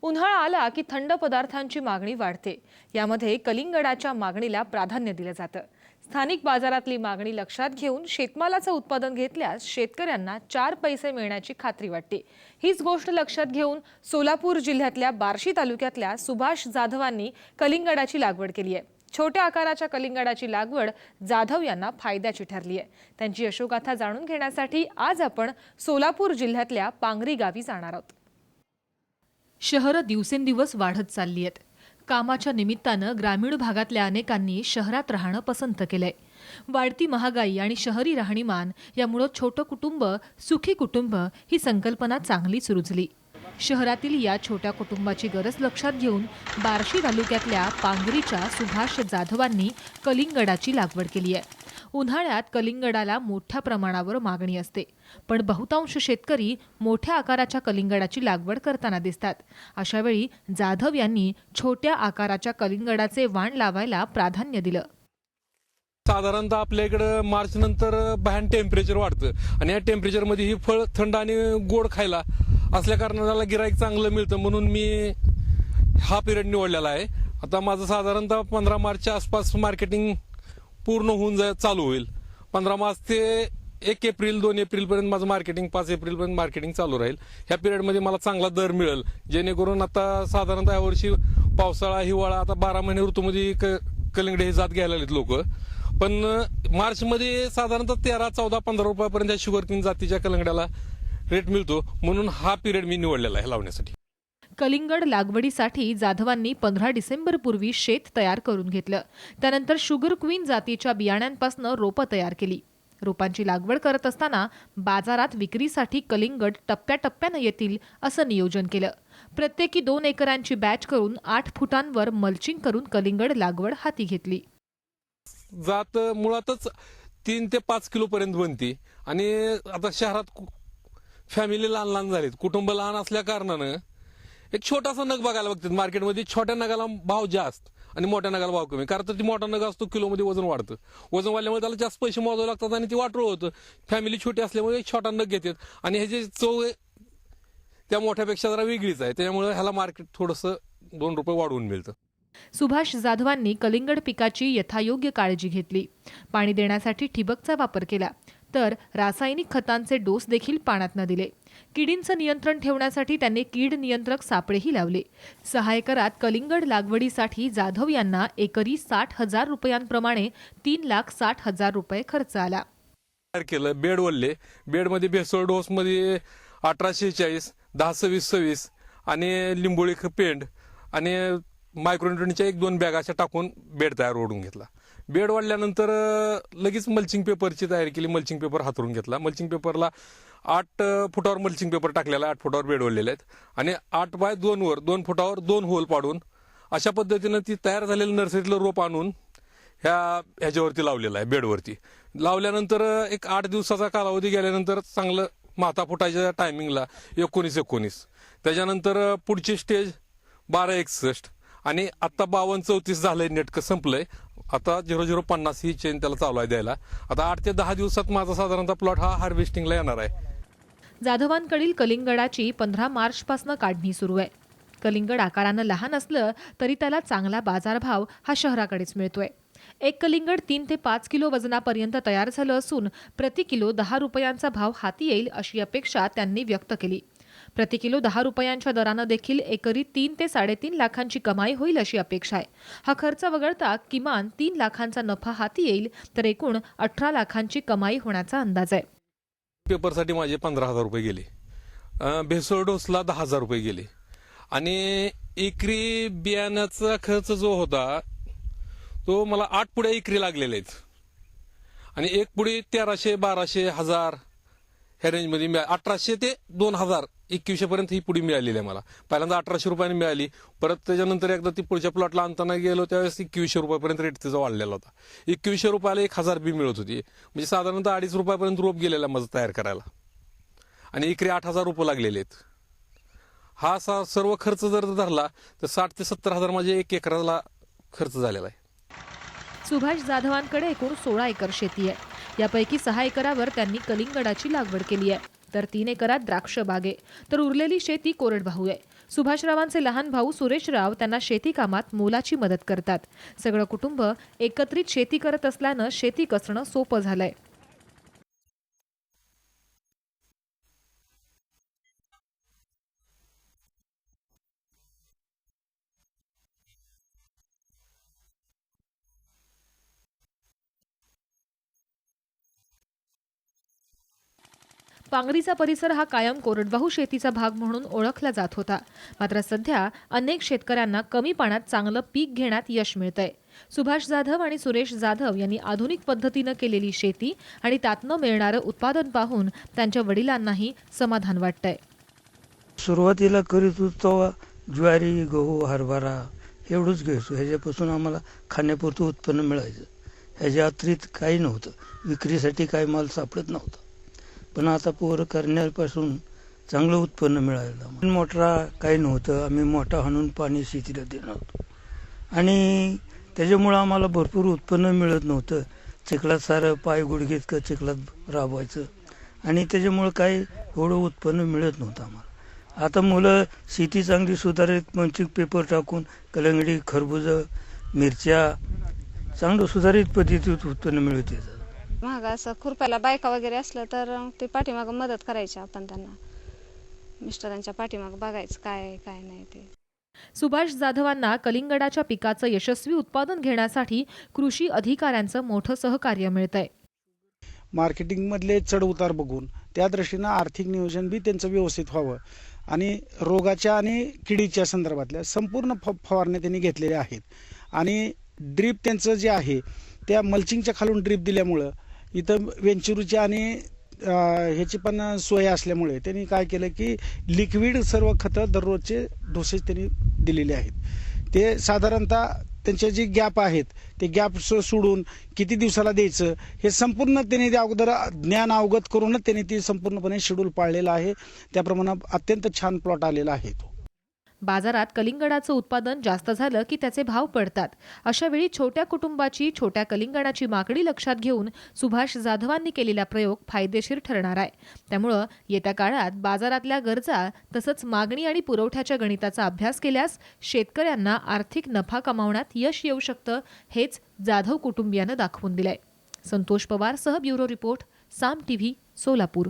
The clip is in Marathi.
उन्हाळा आला की थंड पदार्थांची मागणी वाढते। यामध्ये कलिंगडाच्या मागणीला प्राधान्य दिलं जातं। स्थानिक बाजारातली मागणी लक्षात घेऊन शेतमालाचं उत्पादन घेतल्यास शेतकऱ्यांना 4 पैसे मिळण्याची खात्री वाटते। हीच गोष्ट लक्षात घेऊन सोलापूर जिल्ह्यातल्या बार्शी तालुक्यातल्या सुभाष जाधवांनी कलिंगडाची लागवड केली आहे। छोट्या आकाराच्या कलिंगडाची लागवड जाधव यांना फायद्याची ठरली आहे। त्यांची यशोगाथा जाणून घेण्यासाठी आज आपण सोलापूर जिल्ह्यातल्या पांगरी गावी जाणार आहोत। शहरं दिवसेंदिवस वाढत चालली आहेत। कामाच्या निमित्तानं ग्रामीण भागातल्या अनेकांनी शहरात राहणं पसंत केलंय। वाढती महागाई आणि शहरी राहणीमान यामुळे छोटं कुटुंब सुखी कुटुंब ही संकल्पना चांगलीच रुजली। शहरातील या छोट्या कुटुंबाची गरज लक्षात घेऊन बार्शी तालुक्यातल्या पांगरीच्या सुभाष जाधवांनी कलिंगडाची लागवड केली आहे। उन्हाळ्यात कलिंगडाला मोठ्या प्रमाणावर मागणी असते, पण बहुतांश शेतकरी मोठ्या आकाराच्या कलिंगडाची लागवड करताना दिसतात। अशा वेळी जाधव यांनी छोट्या आकाराच्या कलिंगडाचे वाण लावायला प्राधान्य दिलं। साधारणतः आपल्या इकडे मार्च नंतर भयान टेम्परेचर वाढतं आणि या टेम्परेचरमध्ये ही फळ थंड आणि गोड खायला असल्या कारणाला गिराईक चांगलं मिळतं, म्हणून मी हा पिरियड निवडलेला आहे। आता माझं साधारणतः 15 मार्चच्या आसपास मार्केटिंग पूर्ण होऊन चालू होईल। 15 मार्च ते 1 एप्रिल 2 एप्रिलपर्यंत माझं मार्केटिंग 5 एप्रिलपर्यंत मार्केटिंग चालू राहील। ह्या पिरियडमध्ये मला चांगला दर मिळेल, जेणेकरून आता साधारणतः यावर्षी पावसाळा हिवाळा आता 12 महिने ऋतूमध्ये कलिंगडे हे जात घ्यायला लागलेत लोक, पण मार्चमध्ये साधारणतः 13, 14, 15 रुपयापर्यंत शुगरकिन जातीच्या कलिंगड्याला रेट मिळतो, म्हणून हा पिरियड मी निवडलेला आहे लावण्यासाठी। कलिंगड लागवडीसाठी जाधवांनी 15 डिसेंबर पूर्वी शेत तयार करून घेतलं। त्यानंतर शुगर क्वीन जातीच्या बियाण्यांपासून रोपं तयार केली। रोपांची लागवड करत असताना बाजारात विक्रीसाठी कलिंगड टप्प्याटप्प्यानं येतील असं नियोजन केलं। प्रत्येकी 2 एकरांची बॅच करून 8 फुटांवर मल्चिंग करून कलिंगड लागवड हाती घेतली। जात मुळातच 3 ते 5 किलो पर्यंत बनते आणि आता शहरात फॅमिली लहान लहान झालीत, कुटुंब लहान असल्या कारणानं एक छोटासा नग बघायला बघतात मार्केटमध्ये। छोट्या नगाला भाव जास्त आणि मोठ्या नगाला भाव कमी, कारण ती मोठा नग असतो किलोमध्ये वजन वाढतं, वजन वाढल्यामुळे त्याला जास्त पैसे मोजावे लागतात आणि ते वाटोळ होतं। फॅमिली छोटी असल्यामुळे एक छोटा नग घेतात आणि ह्याची चव त्या मोठ्यापेक्षा जरा वेगळीच आहे, त्यामुळे ह्याला मार्केट थोडंसं 2 रुपये वाढवून मिळतं। सुभाष जाधवांनी कलिंगड पिकाची यथायोग्य काळजी घेतली। पाणी देण्यासाठी ठिबकचा वापर केला, तर रासायनिक खतांचे डोस देखील पाण्यात न दिले। किडींचं नियंत्रण ठेवण्यासाठी त्यांनी कीड नियंत्रक सापळेही लावले। 6 एकरात कलिंगड लागवडीसाठी जाधव यांना एकरी 60,000 रुपयांप्रमाणे 3,60,000 रुपये खर्च आला। तयार केलं बेड वल्ले, बेडमध्ये भेसळ डोसमध्ये 1840, 1026 आणि लिंबोळी पेंड आणि मायक्रोन्यूट्रनच्या 1-2 बॅग अशा टाकून बेड तयार ओढून घेतला। बेड वाढल्यानंतर लगेच मल्चिंग पेपरची तयारी केली। मल्चिंग पेपर हातरून घेतला। मल्चिंग पेपरला 8 फुटावर मल्चिंग पेपर टाकलेला, 8 फुटावर बेड ओढलेले आहेत आणि 8 बाय 2 वर 2 फुटावर 2 होल पाडून अशा पद्धतीनं ती तयार झालेलं नर्सरीतलं रोप आणून ह्याच्यावरती लावलेलं आहे। बेडवरती लावल्यानंतर एक 8 दिवसाचा कालावधी गेल्यानंतर चांगलं माथा फुटायच्या टायमिंगला 19 त्याच्यानंतर पुढची स्टेज 1261 आणि आता 52-34 झालंय, नेटकं संपलंय। आता 0050 ही चेन त्याला चालू आहे द्यायला। आता 8 ते 10 दिवसात माझा साधारणतः प्लॉट हा हार्वेस्टिंगला येणार आहे। जाधवांकडील कलिंगडाची 15 मार्चपासून काढणी सुरू आहे। कलिंगड आकारानं लहान असलं तरी त्याला चांगला बाजारभाव हा शहराकडेच मिळतोय। एक कलिंगड 3 ते 5 किलो वजनापर्यंत तयार झालं असून प्रति किलो 10 रुपयांचा भाव हाती येईल अशी अपेक्षा त्यांनी व्यक्त केली। प्रति किलो 10 रुपयांच्या दरानं देखील एकरी 3 ते 3.5 लाखांची कमाई होईल अशी अपेक्षा आहे। हा खर्च वगळता किमान 3 लाखांचा नफा हाती येईल, तर एकूण 18 लाखांची कमाई होण्याचा अंदाज आहे। पेपरसाठी माझे 15,000 रुपये गेले, भेसळ डोसला 10,000 रुपये गेले आणि एकरी बियाण्याचा खर्च जो होता तो मला 8 पुढे एकरी लागलेले आहेत आणि एक पुढे 1300, 1200, 1000 ह्या रेंजमध्ये 1800 ते 2000, 2100 पर्यंत ही पुडी मिळालेली आहे मला। पहिल्यांदा 1800 रुपयांनी मिळाली, परत त्याच्यानंतर एकदा ती पुढच्या प्लॉटला आणताना गेलो त्यावेळेस 2100 रुपयापर्यंत रेट त्याचा वाढलेला होता। 2100 रुपयाला 1000 बी मिळत होती, म्हणजे साधारणतः 2.5 रुपयापर्यंत रोप गेलेला माझं तयार करायला आणि एकरी 8,000 रुपये लागलेले आहेत। हा सर्व खर्च जर धरला तर 60,000 ते 70,000 माझे 1 एकराला खर्च झालेला आहे। सुभाष जाधवांकडे एकूण 16 एकर शेती आहे। यापैकी 6 एकरावर त्यांनी कलिंगडाची लागवड केली आहे, तर 3 एकरात द्राक्ष बाग आहे, तर उरलेली शेती कोरडवाहू आहे। सुभाषरावांचे लहान भाऊ सुरेशराव त्यांना शेती कामात मोलाची मदत करतात. सगळं कुटुंब एकत्रित शेती करत असल्यानं शेती कसणं सोपं झालंय. पांगरीचा परिसर हा कायम कोरडवाहू शेतीचा भाग म्हणून ओळखला जात होता. मात्र सध्या अनेक शेतकऱ्यांना कमी पाण्यात चांगलं पीक घेण्यात यश मिळतंय. सुभाष जाधव आणि सुरेश जाधव यांनी आधुनिक पद्धतीनं केलेली शेती आणि त्यातनं मिळणारं उत्पादन पाहून त्यांच्या वडिलांनाही समाधान वाटतंय. सुरुवातीला करीत होतो ज्वारी, गहू, हरभरा एवढंच घ्यायचो. ह्याच्यापासून आम्हाला खाण्यापुरतं उत्पन्न मिळायचं. ह्याच्या अतिरिक्त काही नव्हतं. विक्रीसाठी काही माल सापडत नव्हता. पण आता पोरं करण्यापासून चांगलं उत्पन्न मिळालं. मोटरा काही नव्हतं. आम्ही मोठा हाणून पाणी शेतीला देणार होतो आणि त्याच्यामुळं आम्हाला भरपूर उत्पन्न मिळत नव्हतं. चिखलात सारं पाय गुडघे इतकं चिखलात राबवायचं आणि त्याच्यामुळं काही एवढं उत्पन्न मिळत नव्हतं आम्हाला. आता मुलं शेती चांगली सुधारित मंचिक पेपर टाकून कलंगडी, खरबूज, मिरच्या चांगलं सुधारित पद्धतीत उत्पन्न मिळत येतं. महाग असं खुरपायला बायका वगैरे असलं तर ते पाठीमागं मदत करायची आपण त्यांना. मिस्टरांच्या पाठीमागं बघायचं काय आहे काय नाही ते. सुभाष जाधवांना कलिंगडाच्या पिकाचं यशस्वी उत्पादन घेण्यासाठी कृषी अधिकाऱ्यांचं मोठं सहकार्य मिळतंय. मार्केटिंगमधले चढ उतार बघून त्या दृष्टीनं आर्थिक नियोजन बी त्यांचं व्यवस्थित व्हावं आणि रोगाच्या आणि किडीच्या संदर्भातल्या संपूर्ण फवारण्या त्यांनी घेतलेल्या आहेत. आणि ड्रीप त्यांचं जे आहे त्या मल्चिंगच्या खालून ड्रीप दिल्यामुळं इथं वेंचुरीची आणि ह्याची पण सोय असल्यामुळे त्यांनी काय केलं की लिक्विड सर्व खतं दररोजचे डोसेज त्यांनी दिलेले आहेत. ते साधारणतः त्यांचे जे गॅप आहेत ते गॅप सोडून किती दिवसाला द्यायचं हे संपूर्ण त्यांनी ते अगोदर ज्ञान अवगत करूनच त्यांनी ते संपूर्णपणे शेड्यूल पाळलेलं आहे. त्याप्रमाणे अत्यंत छान प्लॉट आलेला आहे तो. बाजारात कलिंगडाचं उत्पादन जास्त झालं की त्याचे भाव पडतात. अशा वेळी छोट्या कुटुंबाची छोट्या कलिंगडाची मागणी लक्षात घेऊन सुभाष जाधवांनी केलेला प्रयोग फायदेशीर ठरणार आहे. त्यामुळं येत्या काळात बाजारातल्या गरजा तसंच मागणी आणि पुरवठ्याच्या गणिताचा अभ्यास केल्यास शेतकऱ्यांना आर्थिक नफा कमावण्यात यश येऊ शकतं, हेच जाधव कुटुंबियानं दाखवून दिलंय. संतोष पवार सह ब्युरो रिपोर्ट, साम टीव्ही, सोलापूर.